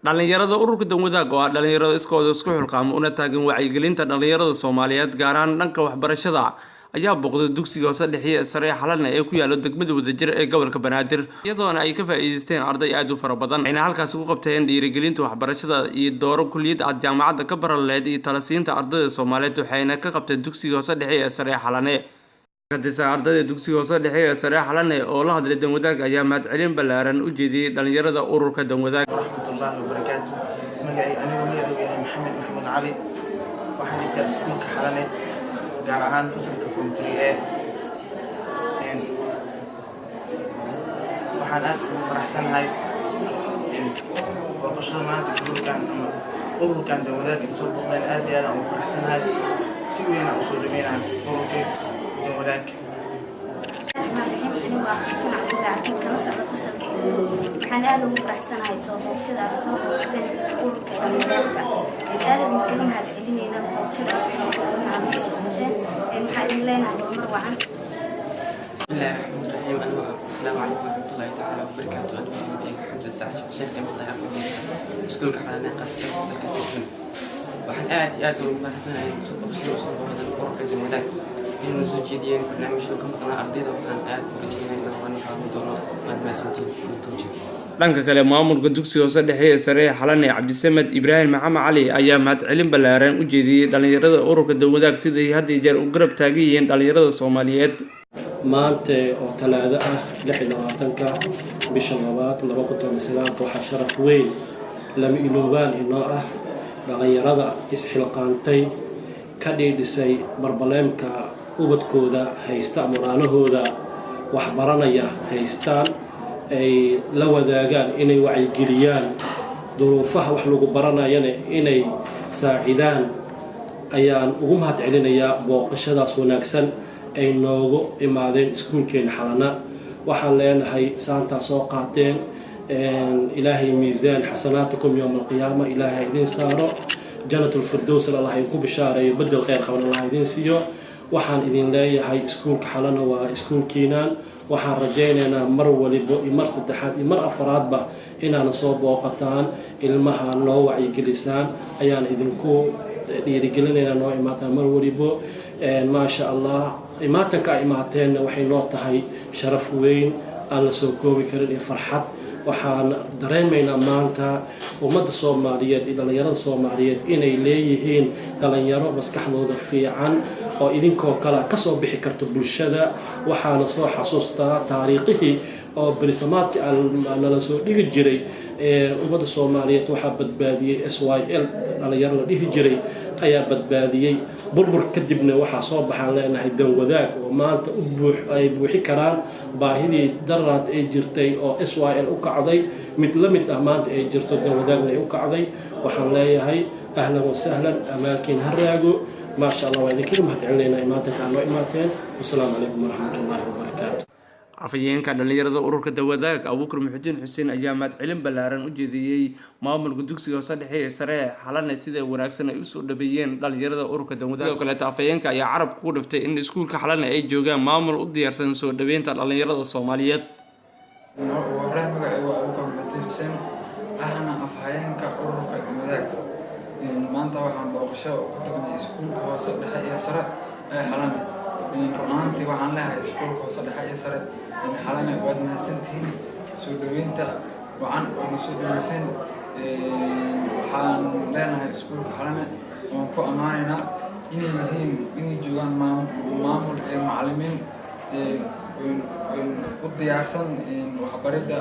dhalinyarada ururka Danwadaag oo dhalinyarada iskooda isku xilqaamo una taagan wacyigelinta dhalinyarada Soomaaliyeed gaar ahaan dhanka waxbarashada ayaa boqday dugsiga hoose dhexe sare xalana ee ku yaalo degmada Wadajir ee gobolka Banaadir iyadoona ay ka faa'iideysteen arday aad u fara badan ayna halkaas ugu qabteen dhiirigelinta waxbarashada iyo dooro kulliyad jaamacadda ka baraleed iyo talasiinta ardayda Soomaaliyeed waxayna ka qabteen dugsiga hoose dhexe ee sare xalane kadisa ardayda dugsiga hoose dhexe ee sare xalane oo la hadlay Danwadaag ayaa mahadcelin ballaaran u jeediyay dhalinyarada ururka Danwadaag الله وبركاته مجاي أنا ويا محمد محمود علي واحد يبدأ سكول كحلانة جامعان فصل كفومترية يعني وحنا فرح سنة هاي وقشر ما تقول كان Danwadaag يصوب من آدي أنا وفرح سنة هاي سوينا أصول بينا أورك Danwadaag waxaan aad ugu faraxsanahay soo boqoshada aan soo boqotay ururka Danwadaagka aad ugu kalimaad celinayna boqoshada aan soo boqotay waxaan leenahay mar wacan bismillahir rahmanir rahim assalamu alaykum warahmatullahi ta'ala wabarakatuh xamza saash sheekh kamid ah iskuulka xalana qasabka fasalkiisa waxaan aad ugu faraxsanahay soo boqoshada ururka Danwadaag inuu soo jeediyeen barnaamijyo ka maqan ardayda waxaan aad ugu rajaynayaa inaan waan fahmi doono maadmaasantiin dhanka kale maamulka dugsiga hoose dhexe ee sare xalane Cabdisamed Ibrahim Maxamed Cali ayaa mahadcelin ballaaran u jeediyay dhalinyarada ururka Danwadaag sidii had iyo jeer u garab taagayeen dhalinyarada Soomaaliyeed maanta oo talaado ah 26ka bisha 2019 waxa sharaf weyn lama iloobaan inoo ah dhalinyarada isxilqaantay ka dhigay barbaleemka ubadkooda haysta moraalahooda wax baranaya haystaan ay la wadaagaan inay wacyigeliyaan duruufaha wax lagu baranayana inay saacidaan ayaan ugu mahadcelinayaa booqashadaas wanaagsan ay noogu imaadeen iskuulkeena xalana waxaan leenahay saanta soo qaateen ilaahay miisaan xasanaatukum yawm alqiyaama ilaahay idin saaro jannatul firdaws allah ay ku bishaareeyo badal khayr qaban allah idin siiyo waxaan idin leeyahay iskuulka xalana waa iskuulkiinaan waxaan rajaynaynaa mar waliba iyo mar saddexaad iyo mar afraadba inaana soo booqataan ilmaha noo wacyigelisaan ayaan idinku dhiirigelinaynaa noo imaataan mar waliba maasha allah imaatanka ay imaateenna waxay noo tahay sharaf weyn aan la soo koobi karin iyo farxad waxaan dareemaynaa maanta ummadda Soomaaliyeed iyo dhalinyarada Soomaaliyeed inay leeyihiin dhalinyaro maskaxdooda fiican oo idinkoo kala ka soo bixi karto bulshada waxaana soo xasuustaa taariikhii oo bariisamaadkii aan la soo dhigi jiray ummadda Soomaaliyeed waxa badbaadiyay SYL dhalinyaro la dhihi jiray ayaa badbaadiyay burbur kadibna waxa soo baxaan leenahay Danwadaag oo maanta ay buuxi karaan baahidii daraad ay jirtay oo SYL u kacday mid la mid ah maanta ay jirto Danwadaag ay u kacday waxaan leeyahay ahlan wa sahlan amaakin haraago ma sha Allah waa idinka mahadcelinayna maanta ka noo imaateen assalamu alaykum warahmatullahi wabarakatuh afayeenka dhalinyarada ururka Danwadaag Abuukar Muxudiin Xuseen ayaa mahadcelin ballaaran u jeediyay maamulka dugsiga hoose dhexe ee sare xalana sida wanaagsan ay u soo dhabeeyeen dhalinyarada ururka Danwadaag oo kale afayeenka ayaa carab ku dhiftay in iskuulka xalana ay joogaan maamul u diyaarsan soo dhabeynta dhalinyarada Soomaaliyeed waraan magacaygu waa Abuukar Muxudiin Xuseen ahna afayeenka ururka Danwadaag maanta waxaan booqasho ku tagnay iskuulka hoose dhexe ee sare ee xalana runtii waxaan leeyahay iskuulka hoose dhexe ee sare xalana waad mahadsantihiin soo dhaweynta wacan oo soo dhaweyseen waxaan leenahay iskuulka xalana oo ku amaanaynaa inay joogaan maamul ee macallimiin u diyaarsan waxbaridda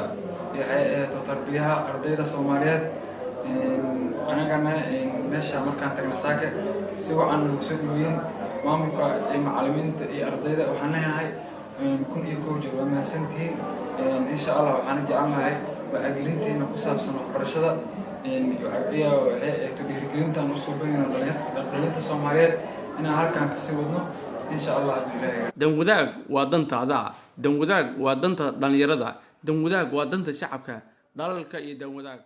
tarbiyaha ardayda Soomaaliyeed anagana meesha markaan tagnay saaka si wacan ugu soo dhaweeyeen maamulka iyo macallimiinta iyo ardayda waxaan leenahay kun iyo koow jeer waa mahadsantihiin insha Allah waxaan jecelnahay wacyigelinteena ku saabsan waxbarashada iyo dhiirigelinta aan u soo baahanayno dhalinyarada Soomaaliyeed inaan halkaan ka sii wadno insha Allah billahi Danwadaag waa dantaada Danwadaag waa danta dhalinyarada Danwadaag waa danta shacabka dalalka iyo Danwadaag